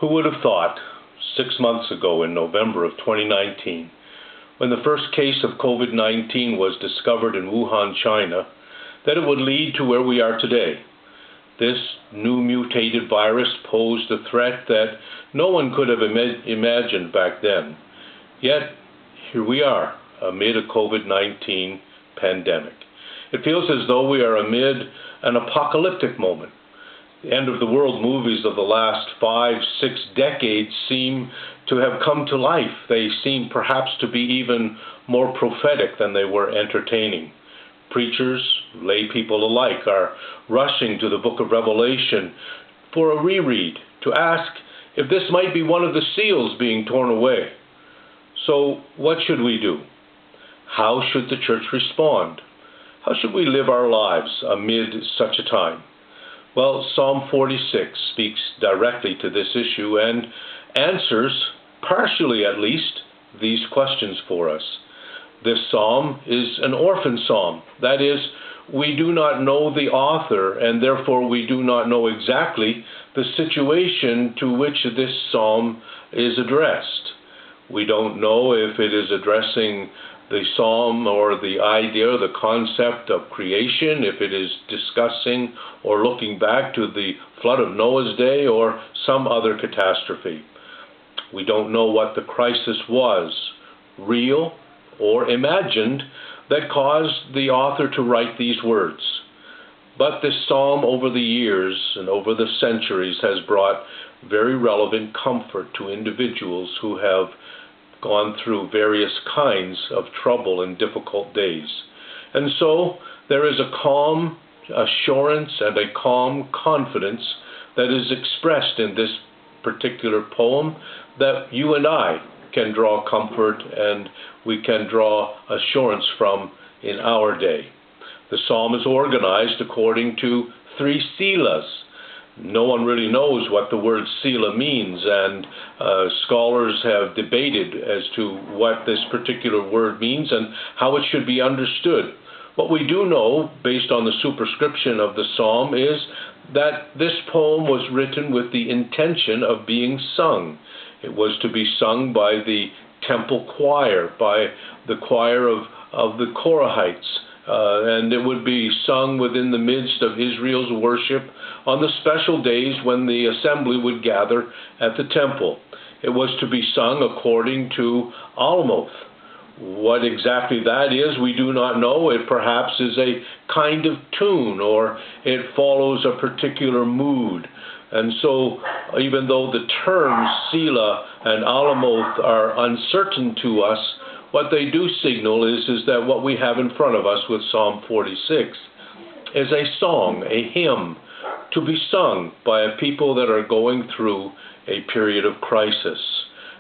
Who would have thought 6 months ago in November of 2019, when the first case of COVID-19 was discovered in Wuhan, China, that it would lead to where we are today? This new mutated virus posed a threat that no one could have imagined back then. Yet, here we are, amid a COVID-19 pandemic. It feels as though we are amid an apocalyptic moment. The end of the world movies of the last 5-6 decades seem to have come to life. They seem perhaps to be even more prophetic than they were entertaining. Preachers, lay people alike, are rushing to the book of Revelation for a reread, to ask if this might be one of the seals being torn away. So what should we do? How should the church respond? How should we live our lives amid such a time? Well, Psalm 46 speaks directly to this issue and answers, partially at least, these questions for us. This psalm is an orphan psalm. That is, we do not know the author, and therefore we do not know exactly the situation to which this psalm is addressed. We don't know if it is addressing the psalm or the idea, the concept of creation, if it is discussing or looking back to the flood of Noah's day or some other catastrophe. We don't know what the crisis was, real or imagined, that caused the author to write these words. But this psalm over the years and over the centuries has brought very relevant comfort to individuals who have gone through various kinds of trouble and difficult days. And so there is a calm assurance and a calm confidence that is expressed in this particular poem that you and I can draw comfort and we can draw assurance from in our day. The psalm is organized according to 3 Selahs. No one really knows what the word Selah means, and scholars have debated as to what this particular word means and how it should be understood. What we do know, based on the superscription of the psalm, is that this poem was written with the intention of being sung. It was to be sung by the temple choir, by the choir of the Korahites, and it would be sung within the midst of Israel's worship on the special days when the assembly would gather at the temple. It was to be sung according to Alamoth. What exactly that is, we do not know. It perhaps is a kind of tune, or it follows a particular mood. And so, even though the terms Selah and Alamoth are uncertain to us, what they do signal is that what we have in front of us with Psalm 46 is a song, a hymn, to be sung by a people that are going through a period of crisis.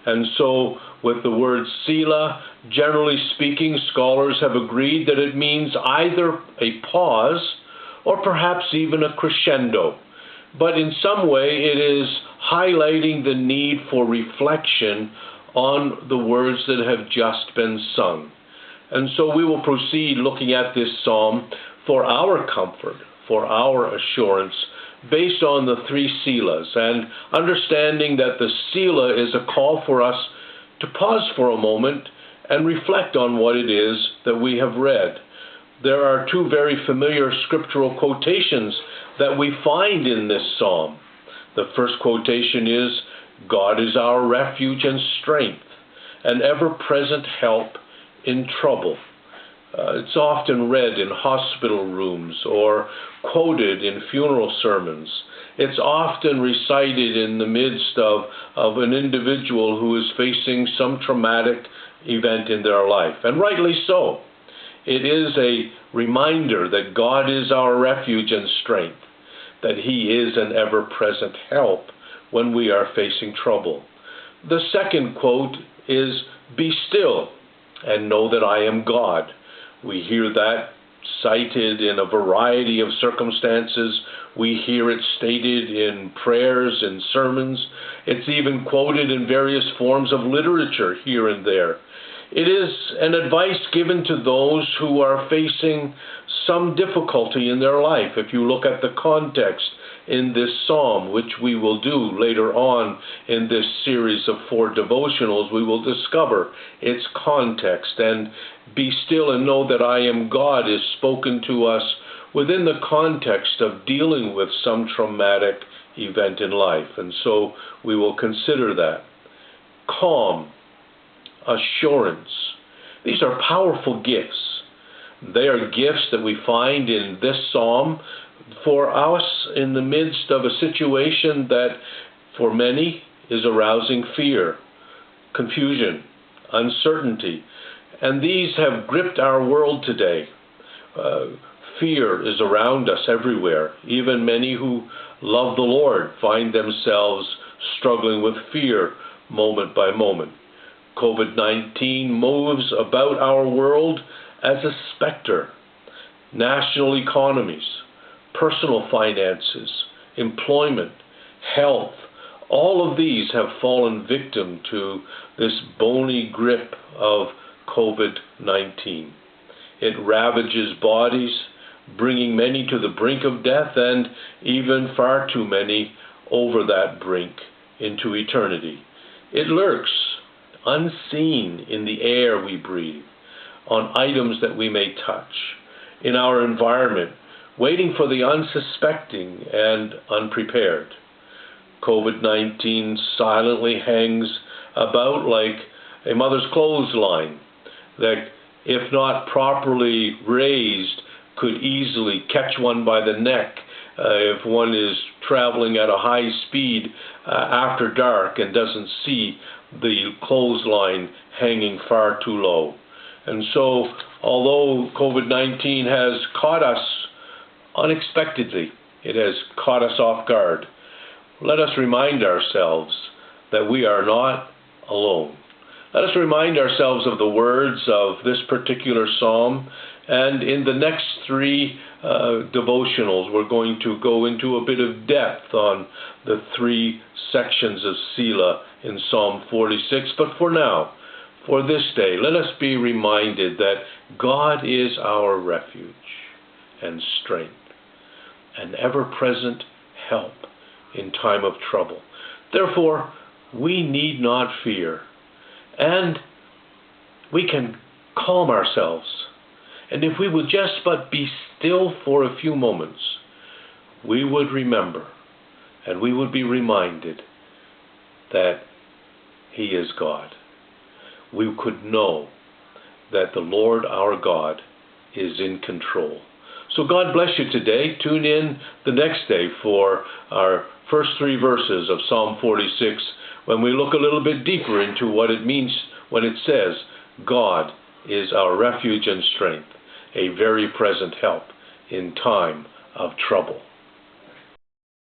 And so, with the word Selah, generally speaking, scholars have agreed that it means either a pause or perhaps even a crescendo. But in some way, it is highlighting the need for reflection on the words that have just been sung. And so we will proceed looking at this psalm for our comfort, for our assurance, based on the 3 Selahs, and understanding that the Selah is a call for us to pause for a moment and reflect on what it is that we have read. There are 2 very familiar scriptural quotations that we find in this psalm. The first quotation is, "God is our refuge and strength, an ever-present help in trouble." It's often read in hospital rooms or quoted in funeral sermons. It's often recited in the midst of an individual who is facing some traumatic event in their life, and rightly so. It is a reminder that God is our refuge and strength, that He is an ever-present help when we are facing trouble. The second quote is, "Be still and know that I am God." We hear that cited in a variety of circumstances. We hear it stated in prayers and sermons. It's even quoted in various forms of literature here and there. It is an advice given to those who are facing some difficulty in their life. If you look at the context in this psalm, which we will do later on in this series of 4 devotionals. We will discover its context, and "Be still and know that I am God" is spoken to us within the context of dealing with some traumatic event in life. And so we will consider that. Calm, assurance. These are powerful gifts. They are gifts that we find in this psalm for us in the midst of a situation that for many is arousing fear, confusion, uncertainty. And these have gripped our world today. Fear is around us everywhere. Even many who love the Lord find themselves struggling with fear moment by moment. COVID-19 moves about our world as a specter. National economies, personal finances, employment, health, all of these have fallen victim to this bony grip of COVID-19. It ravages bodies, bringing many to the brink of death, and even far too many over that brink into eternity. It lurks unseen in the air we breathe, on items that we may touch, in our environment, waiting for the unsuspecting and unprepared. COVID-19 silently hangs about like a mother's clothesline that, if not properly raised, could easily catch one by the neck if one is traveling at a high speed after dark and doesn't see the clothesline hanging far too low. And so, although COVID-19 has caught us unexpectedly, it has caught us off guard, let us remind ourselves that we are not alone. Let us remind ourselves of the words of this particular psalm, and in the next 3 devotionals, we're going to go into a bit of depth on the 3 sections of Selah in Psalm 46. But for now, for this day, let us be reminded that God is our refuge and strength, an ever-present help in time of trouble. Therefore, we need not fear, and we can calm ourselves. And if we would just but be still for a few moments, we would remember and we would be reminded that He is God. We could know that the Lord our God is in control. So God bless you today. Tune in the next day for our first 3 verses of Psalm 46, when we look a little bit deeper into what it means when it says, God is our refuge and strength, a very present help in time of trouble.